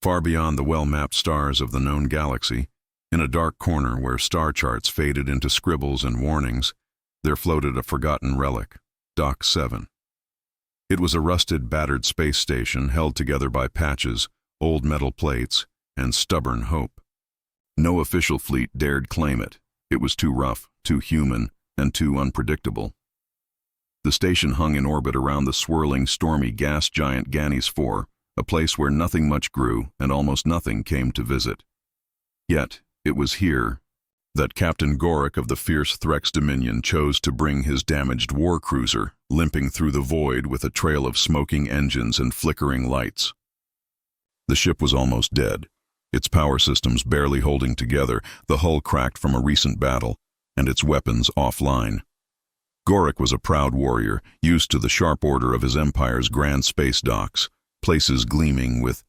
Far beyond the well-mapped stars of the known galaxy, in a dark corner where star charts faded into scribbles and warnings, there floated a forgotten relic, Dock 7. It was a rusted, battered space station held together by patches, old metal plates, and stubborn hope. No official fleet dared claim it. It was too rough, too human, and too unpredictable. The station hung in orbit around the swirling, stormy gas giant Ganes 4, a place where nothing much grew and almost nothing came to visit. Yet, it was here that Captain Gorik of the fierce Threx Dominion chose to bring his damaged war cruiser, limping through the void with a trail of smoking engines and flickering lights. The ship was almost dead, its power systems barely holding together, the hull cracked from a recent battle, and its weapons offline. Gorik was a proud warrior, used to the sharp order of his empire's grand space docks, places gleaming with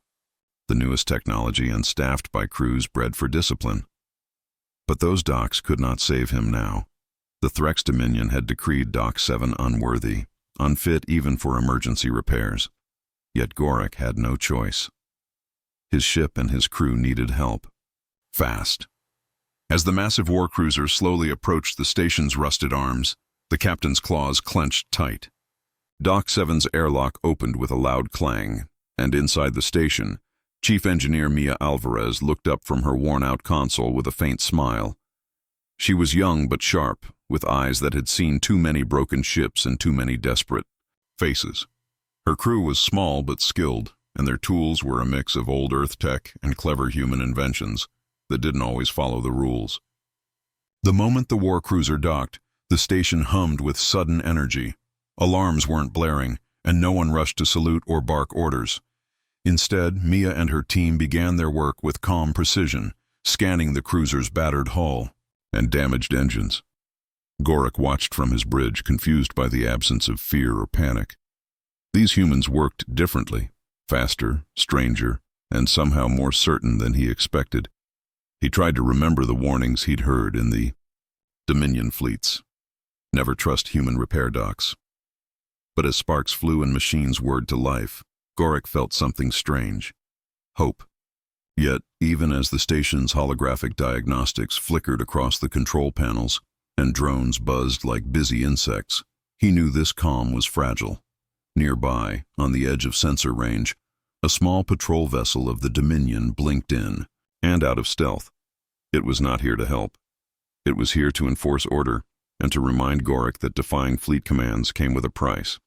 the newest technology and staffed by crews bred for discipline. But those docks could not save him now. The Threx Dominion had decreed Dock 7 unworthy, unfit even for emergency repairs. Yet Gorik had no choice. His ship and his crew needed help. Fast. As the massive war cruiser slowly approached the station's rusted arms, the captain's claws clenched tight. Dock 7's airlock opened with a loud clang, and inside the station, Chief Engineer Mia Alvarez looked up from her worn-out console with a faint smile. She was young but sharp, with eyes that had seen too many broken ships and too many desperate faces. Her crew was small but skilled, and their tools were a mix of old Earth tech and clever human inventions that didn't always follow the rules. The moment the war cruiser docked, the station hummed with sudden energy. Alarms weren't blaring, and no one rushed to salute or bark orders. Instead, Mia and her team began their work with calm precision, scanning the cruiser's battered hull and damaged engines. Gorik watched from his bridge, confused by the absence of fear or panic. These humans worked differently, faster, stranger, and somehow more certain than he expected. He tried to remember the warnings he'd heard in the Dominion fleets. Never trust human repair docks. But as sparks flew and machines whirred to life, Gorik felt something strange. Hope. Yet, even as the station's holographic diagnostics flickered across the control panels and drones buzzed like busy insects, he knew this calm was fragile. Nearby, on the edge of sensor range, a small patrol vessel of the Dominion blinked in, and out of stealth. It was not here to help. It was here to enforce order, and to remind Gorik that defying fleet commands came with a price.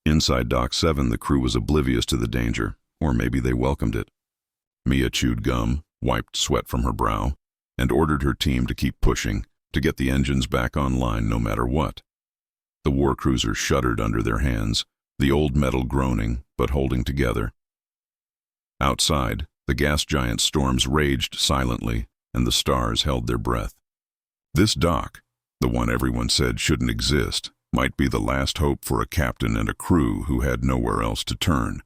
Inside Dock 7, the crew was oblivious to the danger, or maybe they welcomed it. Mia chewed gum, wiped sweat from her brow, and ordered her team to keep pushing, to get the engines back online no matter what. The war cruiser shuddered under their hands, the old metal groaning, but holding together. Outside, the gas giant's storms raged silently, and the stars held their breath. This dock, the one everyone said shouldn't exist, might be the last hope for a captain and a crew who had nowhere else to turn.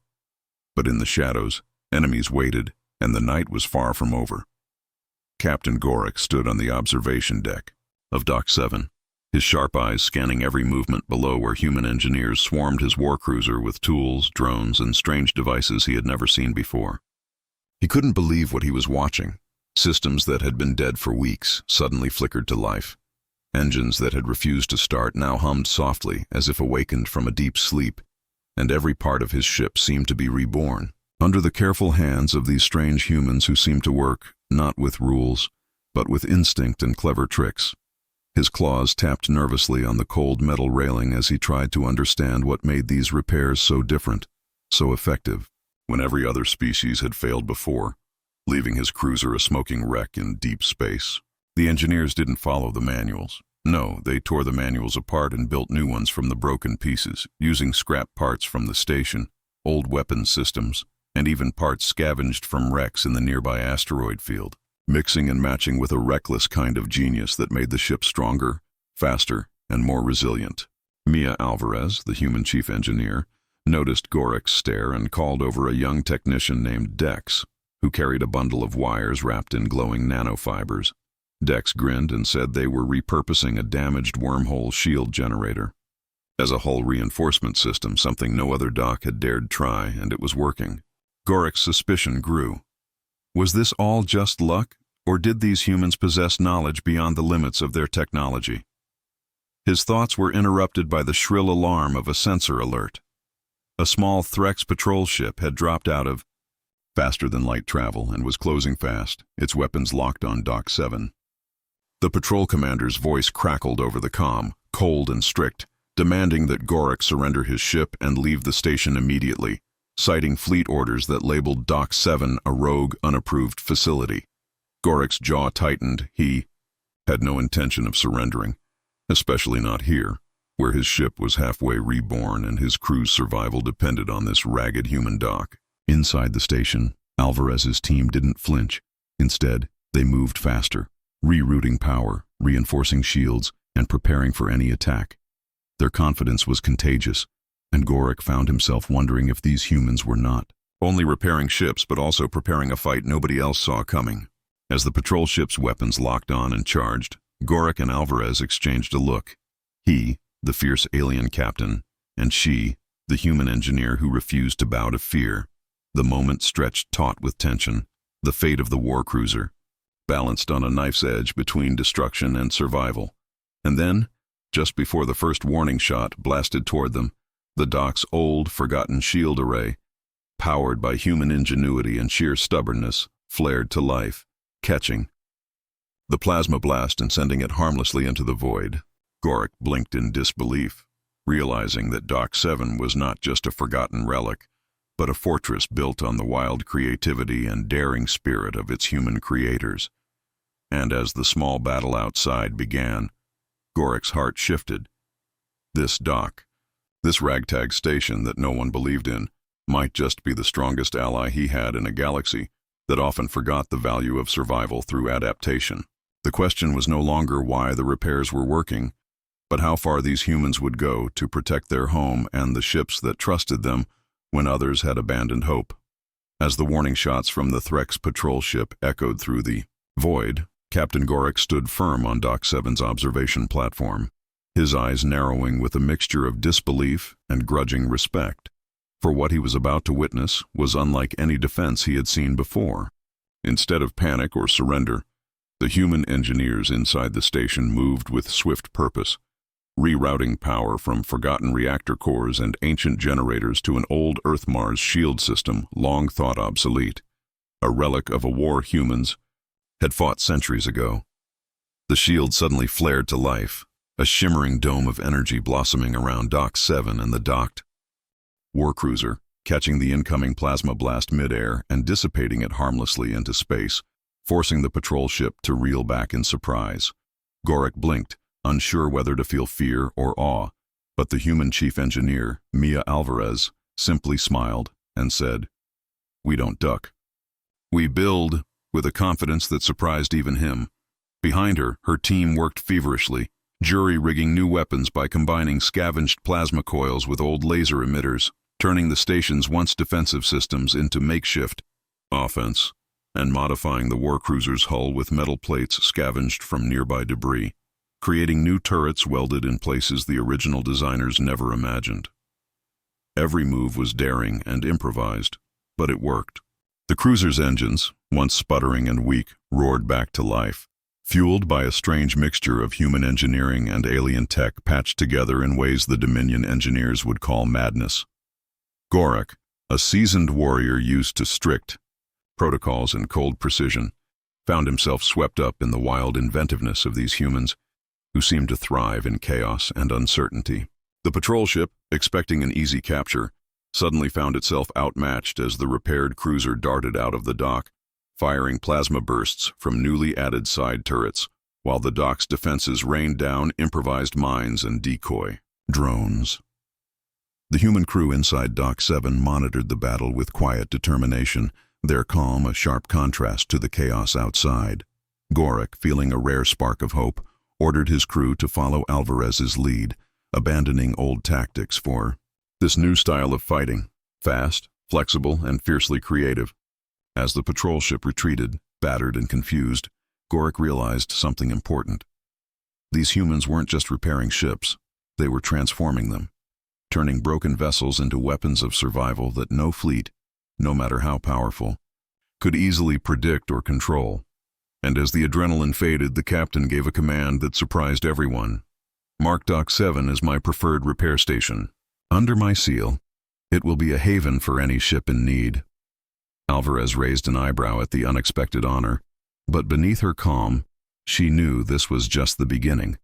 But in the shadows, enemies waited, and the night was far from over. Captain Gorik stood on the observation deck of Dock 7, his sharp eyes scanning every movement below where human engineers swarmed his war cruiser with tools, drones, and strange devices he had never seen before. He couldn't believe what he was watching. Systems that had been dead for weeks suddenly flickered to life. Engines that had refused to start now hummed softly as if awakened from a deep sleep, and every part of his ship seemed to be reborn, under the careful hands of these strange humans who seemed to work, not with rules, but with instinct and clever tricks. His claws tapped nervously on the cold metal railing as he tried to understand what made these repairs so different, so effective, when every other species had failed before, leaving his cruiser a smoking wreck in deep space. The engineers didn't follow the manuals. No, they tore the manuals apart and built new ones from the broken pieces, using scrap parts from the station, old weapons systems, and even parts scavenged from wrecks in the nearby asteroid field, mixing and matching with a reckless kind of genius that made the ship stronger, faster, and more resilient. Mia Alvarez, the human chief engineer, noticed Gorik's stare and called over a young technician named Dex, who carried a bundle of wires wrapped in glowing nanofibers. Dex grinned and said they were repurposing a damaged wormhole shield generator. As a hull reinforcement system, something no other dock had dared try, and it was working. Gorik's suspicion grew. Was this all just luck, or did these humans possess knowledge beyond the limits of their technology? His thoughts were interrupted by the shrill alarm of a sensor alert. A small Threx patrol ship had dropped out of faster-than-light travel and was closing fast, its weapons locked on Dock 7. The patrol commander's voice crackled over the comm, cold and strict, demanding that Gorik surrender his ship and leave the station immediately, citing fleet orders that labeled Dock 7 a rogue, unapproved facility. Gorik's jaw tightened. He had no intention of surrendering, especially not here, where his ship was halfway reborn and his crew's survival depended on this ragged human dock. Inside the station, Alvarez's team didn't flinch. Instead, they moved faster, rerouting power, reinforcing shields, and preparing for any attack. Their confidence was contagious, and Gorik found himself wondering if these humans were not only repairing ships but also preparing a fight nobody else saw coming. As the patrol ship's weapons locked on and charged, Gorik and Alvarez exchanged a look. He, the fierce alien captain, and she, the human engineer who refused to bow to fear. The moment stretched taut with tension, the fate of the war cruiser, balanced on a knife's edge between destruction and survival. And then, just before the first warning shot blasted toward them, the dock's old, forgotten shield array, powered by human ingenuity and sheer stubbornness, flared to life, catching the plasma blast and sending it harmlessly into the void. Gorik blinked in disbelief, realizing that Dock 7 was not just a forgotten relic, but a fortress built on the wild creativity and daring spirit of its human creators. And as the small battle outside began, Gorik's heart shifted. This dock, this ragtag station that no one believed in, might just be the strongest ally he had in a galaxy that often forgot the value of survival through adaptation. The question was no longer why the repairs were working, but how far these humans would go to protect their home and the ships that trusted them when others had abandoned hope. As the warning shots from the Threx patrol ship echoed through the void, Captain Gorik stood firm on Dock 7's observation platform, his eyes narrowing with a mixture of disbelief and grudging respect. For what he was about to witness was unlike any defense he had seen before. Instead of panic or surrender, the human engineers inside the station moved with swift purpose, rerouting power from forgotten reactor cores and ancient generators to an old Earth-Mars shield system long thought obsolete, a relic of a war humans had fought centuries ago. The shield suddenly flared to life, a shimmering dome of energy blossoming around Dock 7 and the docked war cruiser, catching the incoming plasma blast midair and dissipating it harmlessly into space, forcing the patrol ship to reel back in surprise. Gorik blinked, unsure whether to feel fear or awe, but the human chief engineer, Mia Alvarez, simply smiled and said, "We don't duck. We build," with a confidence that surprised even him. Behind her, her team worked feverishly, jury-rigging new weapons by combining scavenged plasma coils with old laser emitters, turning the station's once defensive systems into makeshift offense, and modifying the war cruiser's hull with metal plates scavenged from nearby debris, creating new turrets welded in places the original designers never imagined. Every move was daring and improvised, but it worked. The cruiser's engines, once sputtering and weak, roared back to life, fueled by a strange mixture of human engineering and alien tech patched together in ways the Dominion engineers would call madness. Gorik, a seasoned warrior used to strict protocols and cold precision, found himself swept up in the wild inventiveness of these humans, who seemed to thrive in chaos and uncertainty. The patrol ship, expecting an easy capture, suddenly found itself outmatched as the repaired cruiser darted out of the dock, firing plasma bursts from newly added side turrets, while the dock's defenses rained down improvised mines and decoy drones. The human crew inside Dock 7 monitored the battle with quiet determination, their calm a sharp contrast to the chaos outside. Gorik, feeling a rare spark of hope, ordered his crew to follow Alvarez's lead, abandoning old tactics for this new style of fighting, fast, flexible, and fiercely creative. As the patrol ship retreated, battered and confused, Gorik realized something important. These humans weren't just repairing ships, they were transforming them, turning broken vessels into weapons of survival that no fleet, no matter how powerful, could easily predict or control. And as the adrenaline faded, the captain gave a command that surprised everyone. "Mark Dock 7 as my preferred repair station. Under my seal, it will be a haven for any ship in need." Alvarez raised an eyebrow at the unexpected honor, but beneath her calm, she knew this was just the beginning.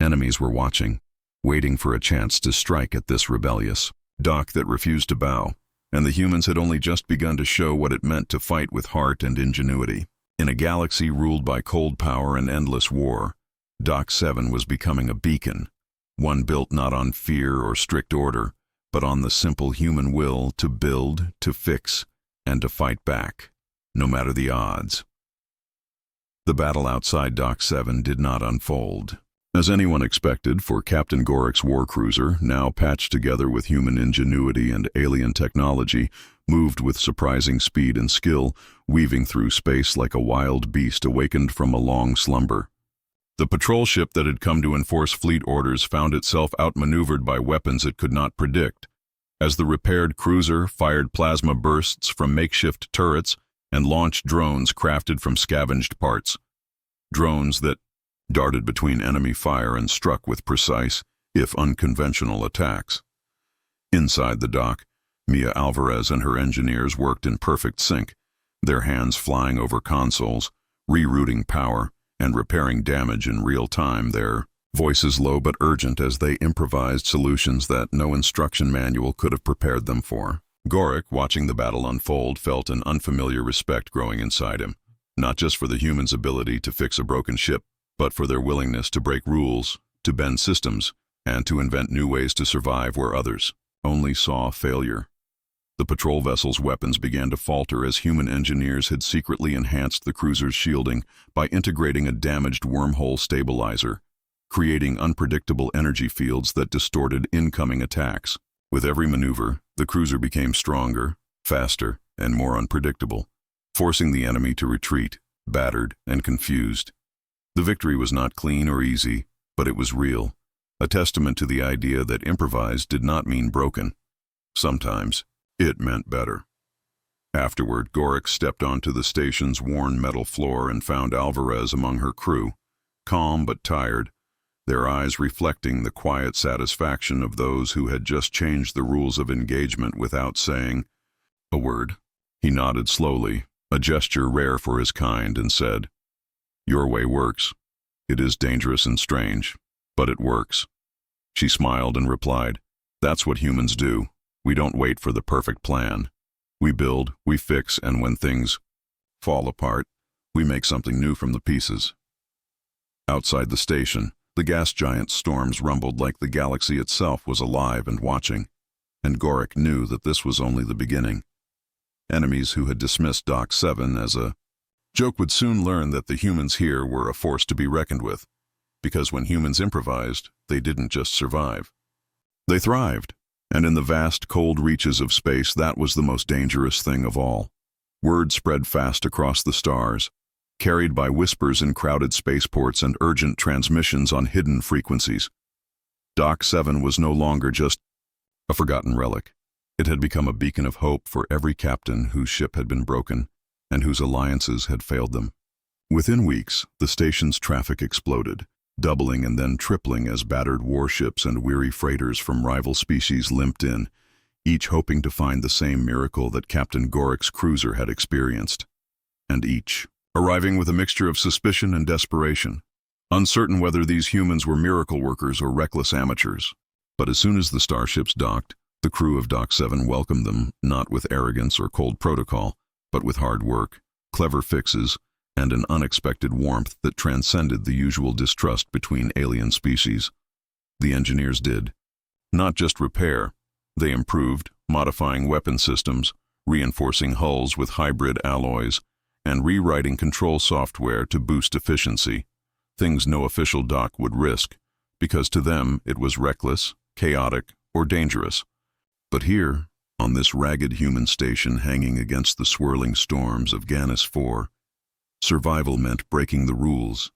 Enemies were watching, waiting for a chance to strike at this rebellious dock that refused to bow, and the humans had only just begun to show what it meant to fight with heart and ingenuity. In a galaxy ruled by cold power and endless war, Dock 7 was becoming a beacon, one built not on fear or strict order, but on the simple human will to build, to fix, and to fight back, no matter the odds. The battle outside Dock 7 did not unfold as anyone expected, for Captain Gorik's war cruiser, now patched together with human ingenuity and alien technology, moved with surprising speed and skill, weaving through space like a wild beast awakened from a long slumber. The patrol ship that had come to enforce fleet orders found itself outmaneuvered by weapons it could not predict, as the repaired cruiser fired plasma bursts from makeshift turrets and launched drones crafted from scavenged parts. Drones that darted between enemy fire and struck with precise, if unconventional, attacks. Inside the dock, Mia Alvarez and her engineers worked in perfect sync, their hands flying over consoles, rerouting power, and repairing damage in real time, their voices low but urgent as they improvised solutions that no instruction manual could have prepared them for. Gorik, watching the battle unfold, felt an unfamiliar respect growing inside him, not just for the humans' ability to fix a broken ship, but for their willingness to break rules, to bend systems, and to invent new ways to survive where others only saw failure. The patrol vessel's weapons began to falter as human engineers had secretly enhanced the cruiser's shielding by integrating a damaged wormhole stabilizer, creating unpredictable energy fields that distorted incoming attacks. With every maneuver, the cruiser became stronger, faster, and more unpredictable, forcing the enemy to retreat, battered and confused. The victory was not clean or easy, but it was real, a testament to the idea that improvised did not mean broken. Sometimes, it meant better. Afterward, Gorik stepped onto the station's worn metal floor and found Alvarez among her crew, calm but tired, their eyes reflecting the quiet satisfaction of those who had just changed the rules of engagement without saying a word. He nodded slowly, a gesture rare for his kind, and said, "Your way works. It is dangerous and strange, but it works." She smiled and replied, "That's what humans do. We don't wait for the perfect plan. We build, we fix, and when things fall apart, we make something new from the pieces." Outside the station, the gas giant's storms rumbled like the galaxy itself was alive and watching, and Gorik knew that this was only the beginning. Enemies who had dismissed Dock 7 as a joke would soon learn that the humans here were a force to be reckoned with, because when humans improvised, they didn't just survive. They thrived, and in the vast, cold reaches of space, that was the most dangerous thing of all. Word spread fast across the stars, carried by whispers in crowded spaceports and urgent transmissions on hidden frequencies. Dock 7 was no longer just a forgotten relic. It had become a beacon of hope for every captain whose ship had been broken and whose alliances had failed them. Within weeks, the station's traffic exploded, doubling and then tripling as battered warships and weary freighters from rival species limped in, each hoping to find the same miracle that Captain Gorik's cruiser had experienced. And each arriving with a mixture of suspicion and desperation, uncertain whether these humans were miracle workers or reckless amateurs. But as soon as the starships docked, the crew of Dock 7 welcomed them, not with arrogance or cold protocol, but with hard work, clever fixes, and an unexpected warmth that transcended the usual distrust between alien species. The engineers did not just repair, they improved, modifying weapon systems, reinforcing hulls with hybrid alloys, and rewriting control software to boost efficiency, things no official dock would risk, because to them it was reckless, chaotic, or dangerous. But here, on this ragged human station hanging against the swirling storms of Gannis 4, survival meant breaking the rules,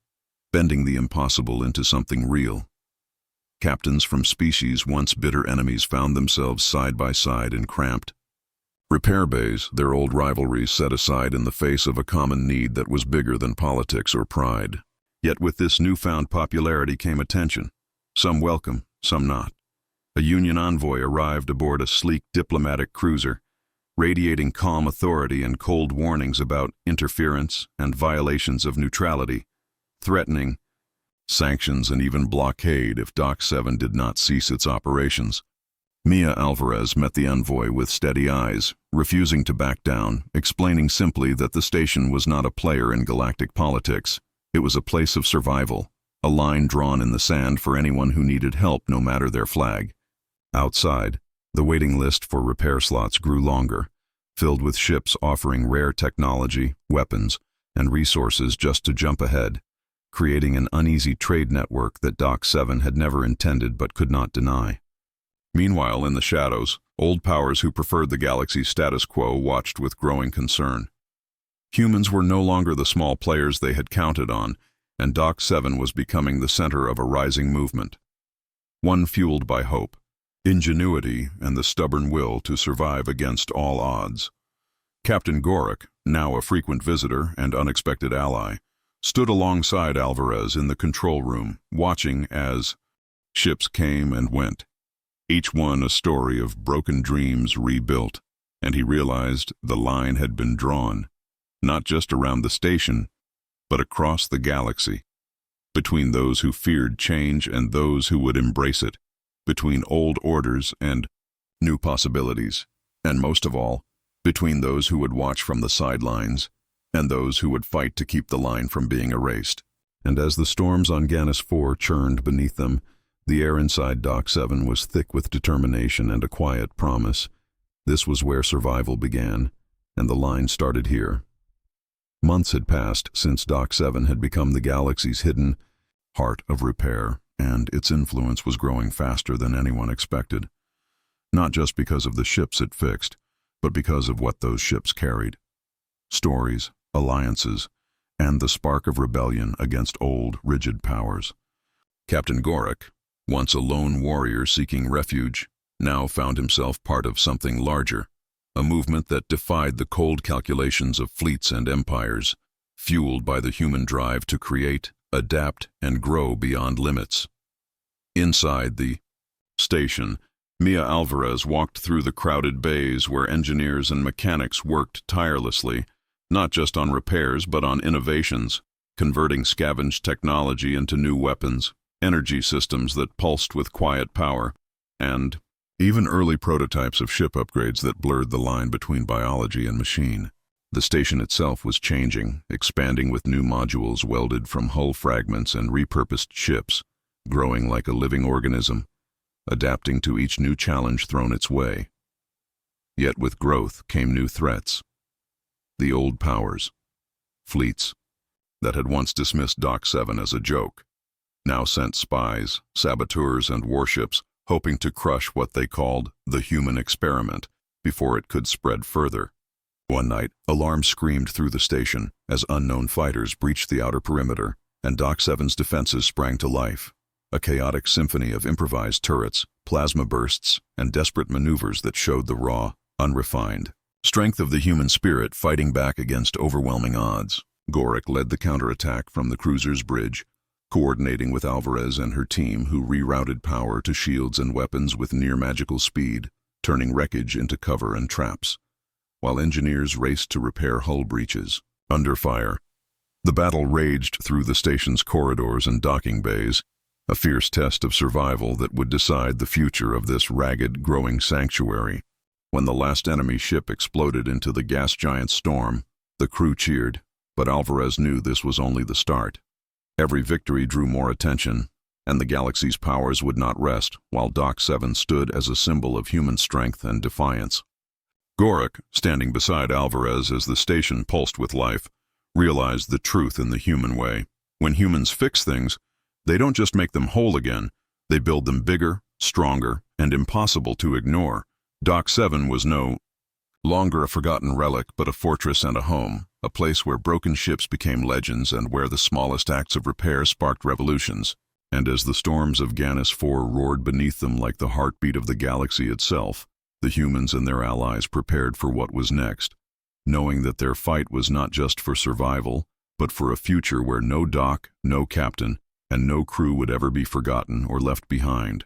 bending the impossible into something real. Captains from species once bitter enemies found themselves side by side in cramped, Repair bays, their old rivalries set aside in the face of a common need that was bigger than politics or pride. Yet with this newfound popularity came attention. Some welcome, some not. A Union envoy arrived aboard a sleek diplomatic cruiser, radiating calm authority and cold warnings about interference and violations of neutrality, threatening sanctions and even blockade if Dock 7 did not cease its operations. Mia Alvarez met the envoy with steady eyes, refusing to back down, explaining simply that the station was not a player in galactic politics. It was a place of survival, a line drawn in the sand for anyone who needed help no matter their flag. Outside, the waiting list for repair slots grew longer, filled with ships offering rare technology, weapons, and resources just to jump ahead, creating an uneasy trade network that Dock 7 had never intended but could not deny. Meanwhile, in the shadows, old powers who preferred the galaxy's status quo watched with growing concern. Humans were no longer the small players they had counted on, and Dock 7 was becoming the center of a rising movement. One fueled by hope, ingenuity, and the stubborn will to survive against all odds. Captain Gorik, now a frequent visitor and unexpected ally, stood alongside Alvarez in the control room, watching as ships came and went, each one a story of broken dreams rebuilt, and he realized the line had been drawn, not just around the station, but across the galaxy, between those who feared change and those who would embrace it, between old orders and new possibilities, and most of all, between those who would watch from the sidelines and those who would fight to keep the line from being erased. And as the storms on Gannis 4 churned beneath them, the air inside Dock 7 was thick with determination and a quiet promise. This was where survival began, and the line started here. Months had passed since Dock 7 had become the galaxy's hidden heart of repair, and its influence was growing faster than anyone expected. Not just because of the ships it fixed, but because of what those ships carried. Stories, alliances, and the spark of rebellion against old, rigid powers. Captain Gorik, once a lone warrior seeking refuge, now found himself part of something larger, a movement that defied the cold calculations of fleets and empires, fueled by the human drive to create, adapt, and grow beyond limits. Inside the station, Mia Alvarez walked through the crowded bays where engineers and mechanics worked tirelessly, not just on repairs but on innovations, converting scavenged technology into new weapons, energy systems that pulsed with quiet power, and even early prototypes of ship upgrades that blurred the line between biology and machine. The station itself was changing, expanding with new modules welded from hull fragments and repurposed ships, growing like a living organism, adapting to each new challenge thrown its way. Yet with growth came new threats. The old powers, fleets, that had once dismissed Dock 7 as a joke, now sent spies, saboteurs, and warships hoping to crush what they called the human experiment before it could spread further. One night, alarms screamed through the station as unknown fighters breached the outer perimeter, and Dock 7's defenses sprang to life, a chaotic symphony of improvised turrets, plasma bursts, and desperate maneuvers that showed the raw, unrefined strength of the human spirit fighting back against overwhelming odds. Gorik led the counterattack from the cruiser's bridge, coordinating with Alvarez and her team, who rerouted power to shields and weapons with near-magical speed, turning wreckage into cover and traps, while engineers raced to repair hull breaches. Under fire, the battle raged through the station's corridors and docking bays, a fierce test of survival that would decide the future of this ragged, growing sanctuary. When the last enemy ship exploded into the gas giant's storm, the crew cheered, but Alvarez knew this was only the start. Every victory drew more attention, and the galaxy's powers would not rest while Dock 7 stood as a symbol of human strength and defiance. Gorik, standing beside Alvarez as the station pulsed with life, realized the truth in the human way. When humans fix things, they don't just make them whole again, they build them bigger, stronger, and impossible to ignore. Dock 7 was no longer a forgotten relic, but a fortress and a home, a place where broken ships became legends and where the smallest acts of repair sparked revolutions. And as the storms of Gannis 4 roared beneath them like the heartbeat of the galaxy itself, The humans and their allies prepared for what was next, knowing that their fight was not just for survival, but for a future where no dock, no captain, and no crew would ever be forgotten or left behind.